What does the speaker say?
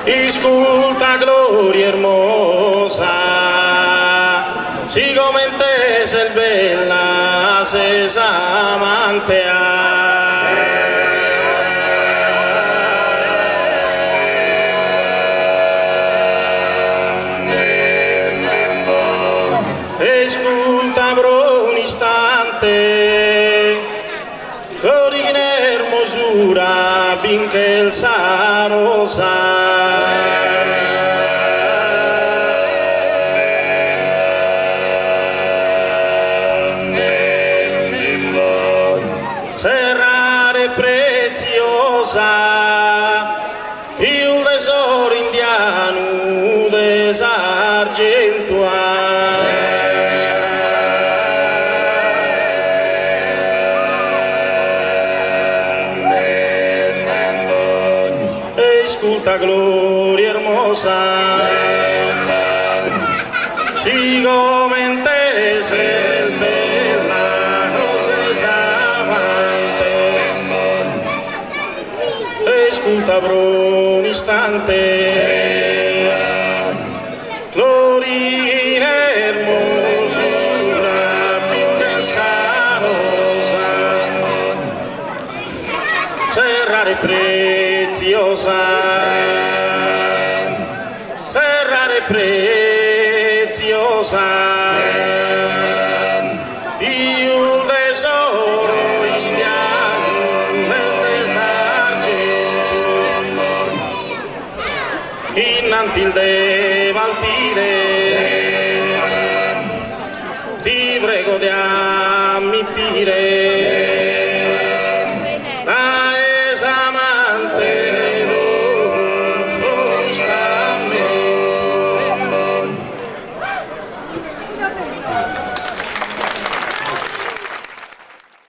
Escuta gloria hermosa, si come in te sei bella, sei amante Escuta per un istante, cori in hermosura, finché il sa rosa. Rare preziosa, il tesoro indiano desargento Escuta gloria hermosa, si come in te sei bella, escuta per un istante, gloria hermosura, finché rosa, sei rara e preziosa, sei rara e preziosa, il tesoro innanti il devaltire, ti prego di